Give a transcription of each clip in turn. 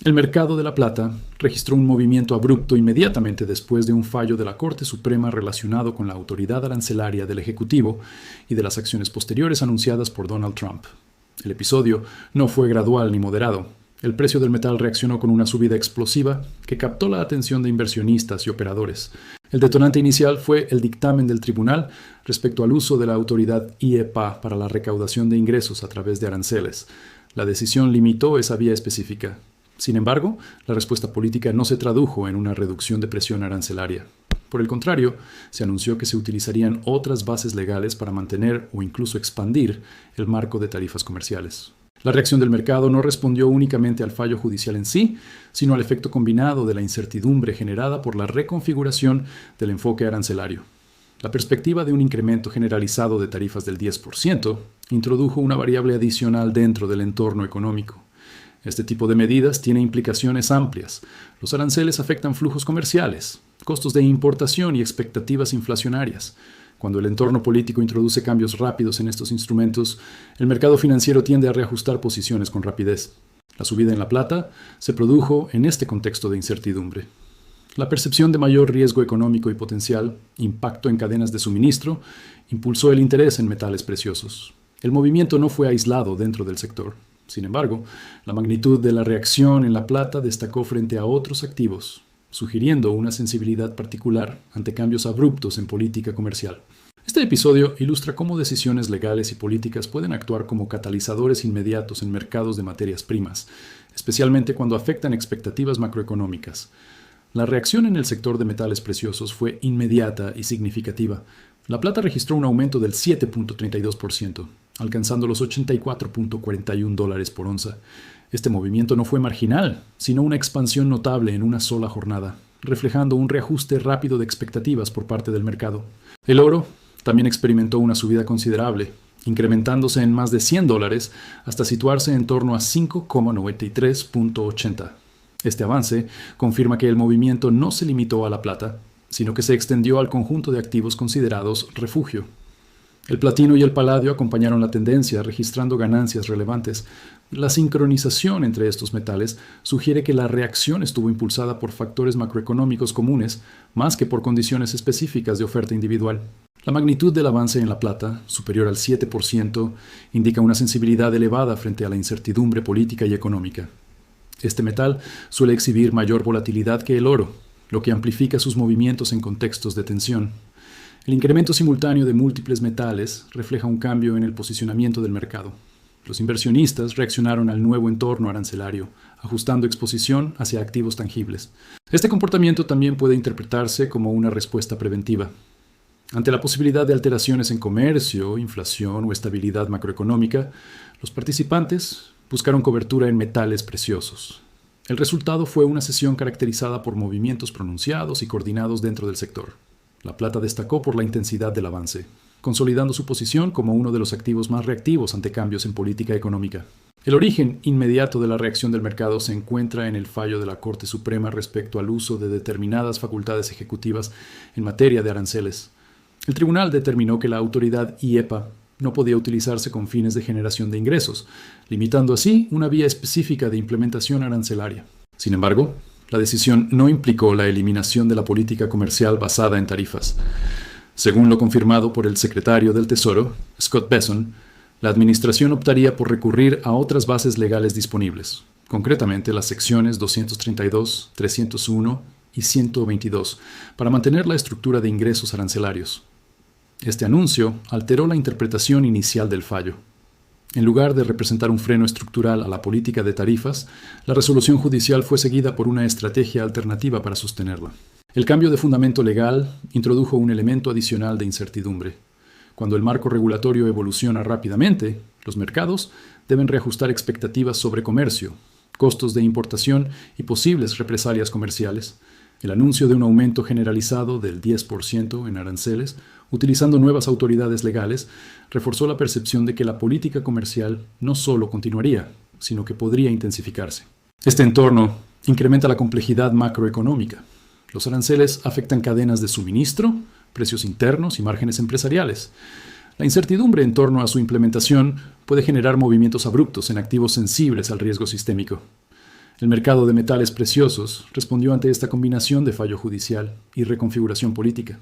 El mercado de la plata registró un movimiento abrupto inmediatamente después de un fallo de la Corte Suprema relacionado con la autoridad arancelaria del Ejecutivo y de las acciones posteriores anunciadas por Donald Trump. El episodio no fue gradual ni moderado. El precio del metal reaccionó con una subida explosiva que captó la atención de inversionistas y operadores. El detonante inicial fue el dictamen del tribunal respecto al uso de la autoridad IEPA para la recaudación de ingresos a través de aranceles. La decisión limitó esa vía específica. Sin embargo, la respuesta política no se tradujo en una reducción de presión arancelaria. Por el contrario, se anunció que se utilizarían otras bases legales para mantener o incluso expandir el marco de tarifas comerciales. La reacción del mercado no respondió únicamente al fallo judicial en sí, sino al efecto combinado de la incertidumbre generada por la reconfiguración del enfoque arancelario. La perspectiva de un incremento generalizado de tarifas del 10% introdujo una variable adicional dentro del entorno económico. Este tipo de medidas tiene implicaciones amplias. Los aranceles afectan flujos comerciales, costos de importación y expectativas inflacionarias. Cuando el entorno político introduce cambios rápidos en estos instrumentos, el mercado financiero tiende a reajustar posiciones con rapidez. La subida en la plata se produjo en este contexto de incertidumbre. La percepción de mayor riesgo económico y potencial impacto en cadenas de suministro impulsó el interés en metales preciosos. El movimiento no fue aislado dentro del sector. Sin embargo, la magnitud de la reacción en la plata destacó frente a otros activos, sugiriendo una sensibilidad particular ante cambios abruptos en política comercial. Este episodio ilustra cómo decisiones legales y políticas pueden actuar como catalizadores inmediatos en mercados de materias primas, especialmente cuando afectan expectativas macroeconómicas. La reacción en el sector de metales preciosos fue inmediata y significativa. La plata registró un aumento del 7.32%, alcanzando los $84.41 por onza. Este movimiento no fue marginal, sino una expansión notable en una sola jornada, reflejando un reajuste rápido de expectativas por parte del mercado. El oro también experimentó una subida considerable, incrementándose en más de $100 hasta situarse en torno a 5,93.80. Este avance confirma que el movimiento no se limitó a la plata, sino que se extendió al conjunto de activos considerados refugio. El platino y el paladio acompañaron la tendencia, registrando ganancias relevantes. La sincronización entre estos metales sugiere que la reacción estuvo impulsada por factores macroeconómicos comunes, más que por condiciones específicas de oferta individual. La magnitud del avance en la plata, superior al 7%, indica una sensibilidad elevada frente a la incertidumbre política y económica. Este metal suele exhibir mayor volatilidad que el oro, lo que amplifica sus movimientos en contextos de tensión. El incremento simultáneo de múltiples metales refleja un cambio en el posicionamiento del mercado. Los inversionistas reaccionaron al nuevo entorno arancelario, ajustando exposición hacia activos tangibles. Este comportamiento también puede interpretarse como una respuesta preventiva. Ante la posibilidad de alteraciones en comercio, inflación o estabilidad macroeconómica, los participantes buscaron cobertura en metales preciosos. El resultado fue una sesión caracterizada por movimientos pronunciados y coordinados dentro del sector. La plata destacó por la intensidad del avance, consolidando su posición como uno de los activos más reactivos ante cambios en política económica. El origen inmediato de la reacción del mercado se encuentra en el fallo de la Corte Suprema respecto al uso de determinadas facultades ejecutivas en materia de aranceles. El tribunal determinó que la autoridad IEPA no podía utilizarse con fines de generación de ingresos, limitando así una vía específica de implementación arancelaria. Sin embargo, la decisión no implicó la eliminación de la política comercial basada en tarifas. Según lo confirmado por el secretario del Tesoro, Scott Bessent, la administración optaría por recurrir a otras bases legales disponibles, concretamente las secciones 232, 301 y 122, para mantener la estructura de ingresos arancelarios. Este anuncio alteró la interpretación inicial del fallo. En lugar de representar un freno estructural a la política de tarifas, la resolución judicial fue seguida por una estrategia alternativa para sostenerla. El cambio de fundamento legal introdujo un elemento adicional de incertidumbre. Cuando el marco regulatorio evoluciona rápidamente, los mercados deben reajustar expectativas sobre comercio, costos de importación y posibles represalias comerciales. El anuncio de un aumento generalizado del 10% en aranceles, utilizando nuevas autoridades legales, reforzó la percepción de que la política comercial no solo continuaría, sino que podría intensificarse. Este entorno incrementa la complejidad macroeconómica. Los aranceles afectan cadenas de suministro, precios internos y márgenes empresariales. La incertidumbre en torno a su implementación puede generar movimientos abruptos en activos sensibles al riesgo sistémico. El mercado de metales preciosos respondió ante esta combinación de fallo judicial y reconfiguración política.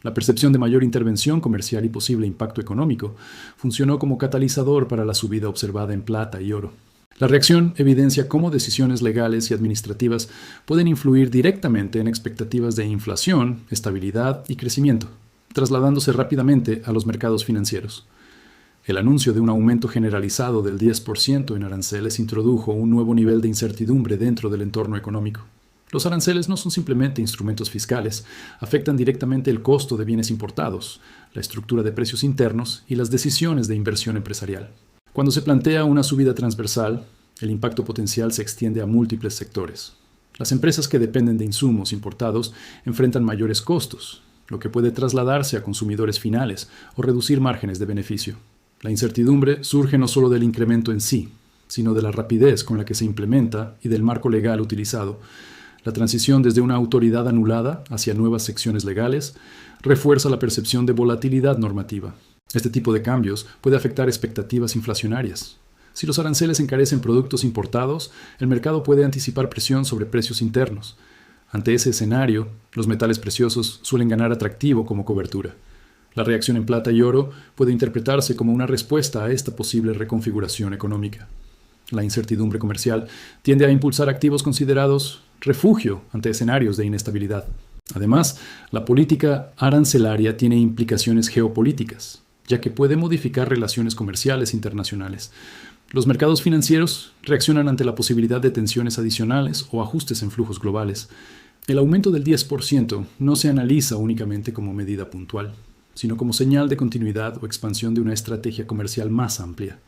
La percepción de mayor intervención comercial y posible impacto económico funcionó como catalizador para la subida observada en plata y oro. La reacción evidencia cómo decisiones legales y administrativas pueden influir directamente en expectativas de inflación, estabilidad y crecimiento, trasladándose rápidamente a los mercados financieros. El anuncio de un aumento generalizado del 10% en aranceles introdujo un nuevo nivel de incertidumbre dentro del entorno económico. Los aranceles no son simplemente instrumentos fiscales, afectan directamente el costo de bienes importados, la estructura de precios internos y las decisiones de inversión empresarial. Cuando se plantea una subida transversal, el impacto potencial se extiende a múltiples sectores. Las empresas que dependen de insumos importados enfrentan mayores costos, lo que puede trasladarse a consumidores finales o reducir márgenes de beneficio. La incertidumbre surge no solo del incremento en sí, sino de la rapidez con la que se implementa y del marco legal utilizado. La transición desde una autoridad anulada hacia nuevas secciones legales refuerza la percepción de volatilidad normativa. Este tipo de cambios puede afectar expectativas inflacionarias. Si los aranceles encarecen productos importados, el mercado puede anticipar presión sobre precios internos. Ante ese escenario, los metales preciosos suelen ganar atractivo como cobertura. La reacción en plata y oro puede interpretarse como una respuesta a esta posible reconfiguración económica. La incertidumbre comercial tiende a impulsar activos considerados refugio ante escenarios de inestabilidad. Además, la política arancelaria tiene implicaciones geopolíticas, ya que puede modificar relaciones comerciales internacionales. Los mercados financieros reaccionan ante la posibilidad de tensiones adicionales o ajustes en flujos globales. El aumento del 10% no se analiza únicamente como medida puntual, sino como señal de continuidad o expansión de una estrategia comercial más amplia.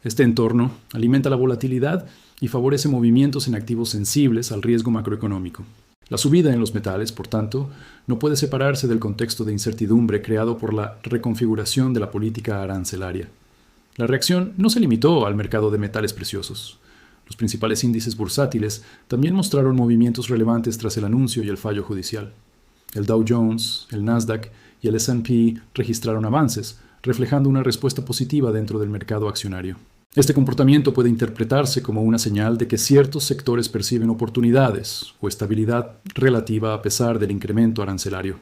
Este entorno alimenta la volatilidad y favorece movimientos en activos sensibles al riesgo macroeconómico. La subida en los metales, por tanto, no puede separarse del contexto de incertidumbre creado por la reconfiguración de la política arancelaria. La reacción no se limitó al mercado de metales preciosos. Los principales índices bursátiles también mostraron movimientos relevantes tras el anuncio y el fallo judicial. El Dow Jones, el Nasdaq y el S&P registraron avances, reflejando una respuesta positiva dentro del mercado accionario. Este comportamiento puede interpretarse como una señal de que ciertos sectores perciben oportunidades o estabilidad relativa a pesar del incremento arancelario.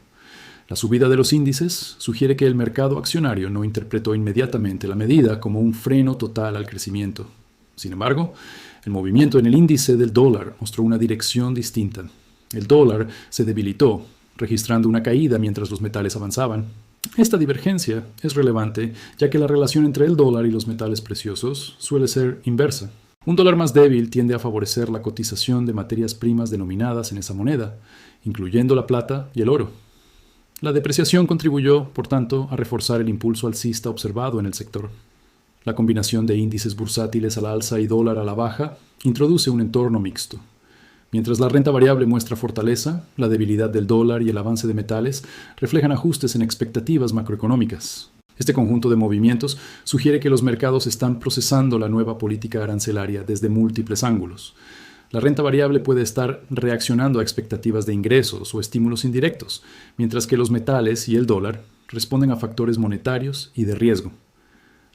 La subida de los índices sugiere que el mercado accionario no interpretó inmediatamente la medida como un freno total al crecimiento. Sin embargo, el movimiento en el índice del dólar mostró una dirección distinta. El dólar se debilitó, registrando una caída mientras los metales avanzaban. Esta divergencia es relevante, ya que la relación entre el dólar y los metales preciosos suele ser inversa. Un dólar más débil tiende a favorecer la cotización de materias primas denominadas en esa moneda, incluyendo la plata y el oro. La depreciación contribuyó, por tanto, a reforzar el impulso alcista observado en el sector. La combinación de índices bursátiles al alza y dólar a la baja introduce un entorno mixto. Mientras la renta variable muestra fortaleza, la debilidad del dólar y el avance de metales reflejan ajustes en expectativas macroeconómicas. Este conjunto de movimientos sugiere que los mercados están procesando la nueva política arancelaria desde múltiples ángulos. La renta variable puede estar reaccionando a expectativas de ingresos o estímulos indirectos, mientras que los metales y el dólar responden a factores monetarios y de riesgo.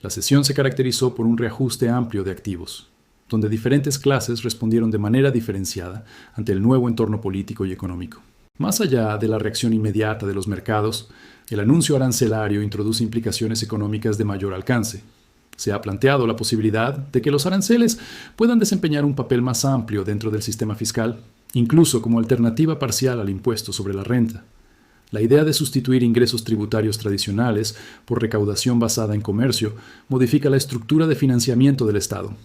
La sesión se caracterizó por un reajuste amplio de activos, donde diferentes clases respondieron de manera diferenciada ante el nuevo entorno político y económico. Más allá de la reacción inmediata de los mercados, el anuncio arancelario introduce implicaciones económicas de mayor alcance. Se ha planteado la posibilidad de que los aranceles puedan desempeñar un papel más amplio dentro del sistema fiscal, incluso como alternativa parcial al impuesto sobre la renta. La idea de sustituir ingresos tributarios tradicionales por recaudación basada en comercio modifica la estructura de financiamiento del Estado.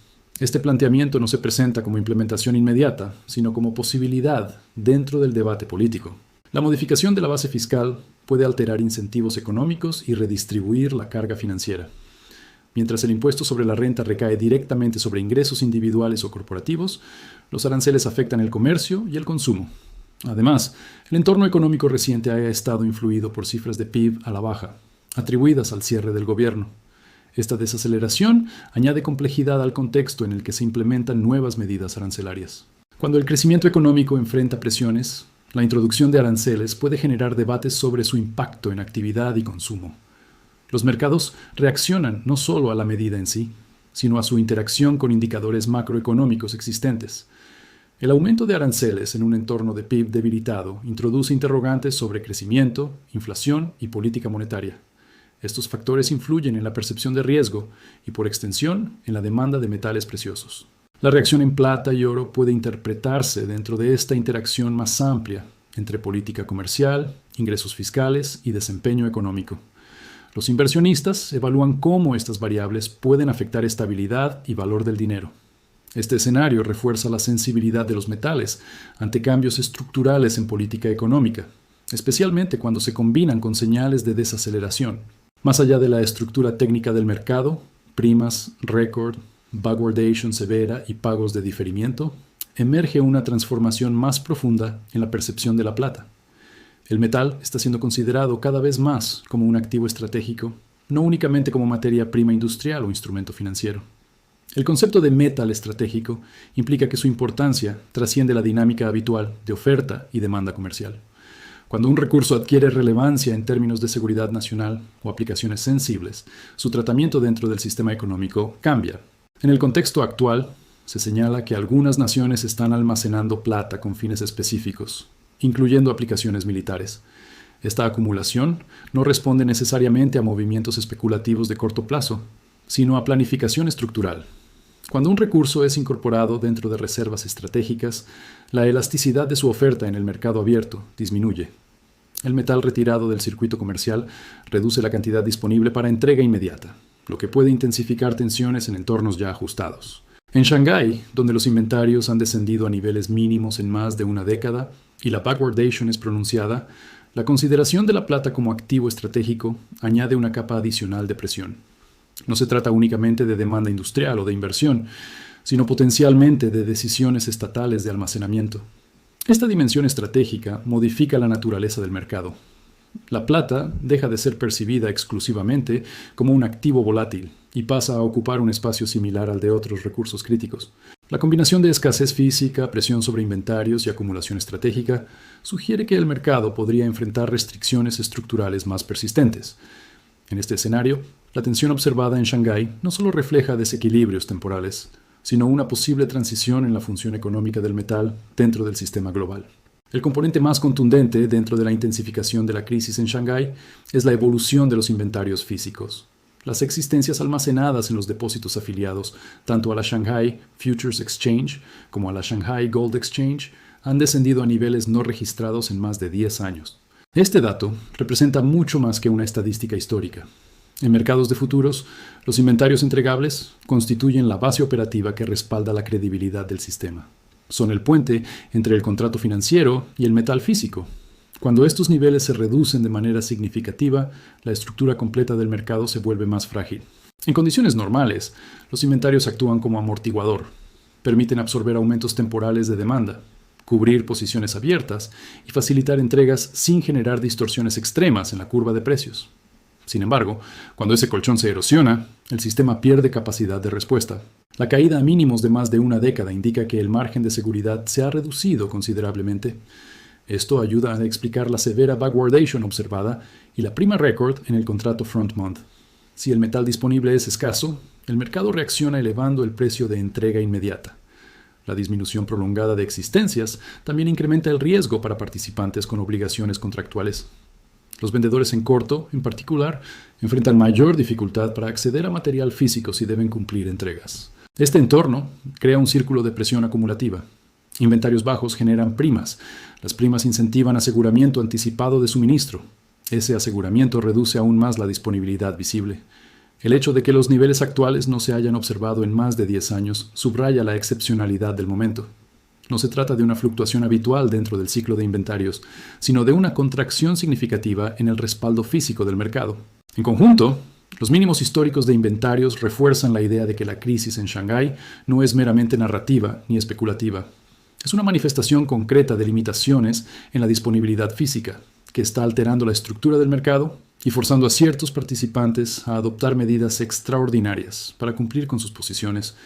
Este planteamiento no se presenta como implementación inmediata, sino como posibilidad dentro del debate político. La modificación de la base fiscal puede alterar incentivos económicos y redistribuir la carga financiera. Mientras el impuesto sobre la renta recae directamente sobre ingresos individuales o corporativos, los aranceles afectan el comercio y el consumo. Además, el entorno económico reciente ha estado influido por cifras de PIB a la baja, atribuidas al cierre del gobierno. Esta desaceleración añade complejidad al contexto en el que se implementan nuevas medidas arancelarias. Cuando el crecimiento económico enfrenta presiones, la introducción de aranceles puede generar debates sobre su impacto en actividad y consumo. Los mercados reaccionan no solo a la medida en sí, sino a su interacción con indicadores macroeconómicos existentes. El aumento de aranceles en un entorno de PIB debilitado introduce interrogantes sobre crecimiento, inflación y política monetaria. Estos factores influyen en la percepción de riesgo y, por extensión, en la demanda de metales preciosos. La reacción en plata y oro puede interpretarse dentro de esta interacción más amplia entre política comercial, ingresos fiscales y desempeño económico. Los inversionistas evalúan cómo estas variables pueden afectar estabilidad y valor del dinero. Este escenario refuerza la sensibilidad de los metales ante cambios estructurales en política económica, especialmente cuando se combinan con señales de desaceleración. Más allá de la estructura técnica del mercado, primas, récord, backwardation severa y pagos de diferimiento, emerge una transformación más profunda en la percepción de la plata. El metal está siendo considerado cada vez más como un activo estratégico, no únicamente como materia prima industrial o instrumento financiero. El concepto de metal estratégico implica que su importancia trasciende la dinámica habitual de oferta y demanda comercial. Cuando un recurso adquiere relevancia en términos de seguridad nacional o aplicaciones sensibles, su tratamiento dentro del sistema económico cambia. En el contexto actual, se señala que algunas naciones están almacenando plata con fines específicos, incluyendo aplicaciones militares. Esta acumulación no responde necesariamente a movimientos especulativos de corto plazo, sino a planificación estructural. Cuando un recurso es incorporado dentro de reservas estratégicas, la elasticidad de su oferta en el mercado abierto disminuye. El metal retirado del circuito comercial reduce la cantidad disponible para entrega inmediata, lo que puede intensificar tensiones en entornos ya ajustados. En Shanghái, donde los inventarios han descendido a niveles mínimos en más de una década y la backwardation es pronunciada, la consideración de la plata como activo estratégico añade una capa adicional de presión. No se trata únicamente de demanda industrial o de inversión, sino potencialmente de decisiones estatales de almacenamiento. Esta dimensión estratégica modifica la naturaleza del mercado. La plata deja de ser percibida exclusivamente como un activo volátil y pasa a ocupar un espacio similar al de otros recursos críticos. La combinación de escasez física, presión sobre inventarios y acumulación estratégica sugiere que el mercado podría enfrentar restricciones estructurales más persistentes. En este escenario, la tensión observada en Shanghái no solo refleja desequilibrios temporales, sino una posible transición en la función económica del metal dentro del sistema global. El componente más contundente dentro de la intensificación de la crisis en Shanghái es la evolución de los inventarios físicos. Las existencias almacenadas en los depósitos afiliados, tanto a la Shanghai Futures Exchange como a la Shanghai Gold Exchange, han descendido a niveles no registrados en más de 10 años. Este dato representa mucho más que una estadística histórica. En mercados de futuros, los inventarios entregables constituyen la base operativa que respalda la credibilidad del sistema. Son el puente entre el contrato financiero y el metal físico. Cuando estos niveles se reducen de manera significativa, la estructura completa del mercado se vuelve más frágil. En condiciones normales, los inventarios actúan como amortiguador. Permiten absorber aumentos temporales de demanda, cubrir posiciones abiertas y facilitar entregas sin generar distorsiones extremas en la curva de precios. Sin embargo, cuando ese colchón se erosiona, el sistema pierde capacidad de respuesta. La caída a mínimos de más de una década indica que el margen de seguridad se ha reducido considerablemente. Esto ayuda a explicar la severa backwardation observada y la prima record en el contrato front month. Si el metal disponible es escaso, el mercado reacciona elevando el precio de entrega inmediata. La disminución prolongada de existencias también incrementa el riesgo para participantes con obligaciones contractuales. Los vendedores en corto, en particular, enfrentan mayor dificultad para acceder a material físico si deben cumplir entregas. Este entorno crea un círculo de presión acumulativa. Inventarios bajos generan primas. Las primas incentivan aseguramiento anticipado de suministro. Ese aseguramiento reduce aún más la disponibilidad visible. El hecho de que los niveles actuales no se hayan observado en más de 10 años subraya la excepcionalidad del momento. No se trata de una fluctuación habitual dentro del ciclo de inventarios, sino de una contracción significativa en el respaldo físico del mercado. En conjunto, los mínimos históricos de inventarios refuerzan la idea de que la crisis en Shanghái no es meramente narrativa ni especulativa. Es una manifestación concreta de limitaciones en la disponibilidad física, que está alterando la estructura del mercado y forzando a ciertos participantes a adoptar medidas extraordinarias para cumplir con sus posiciones.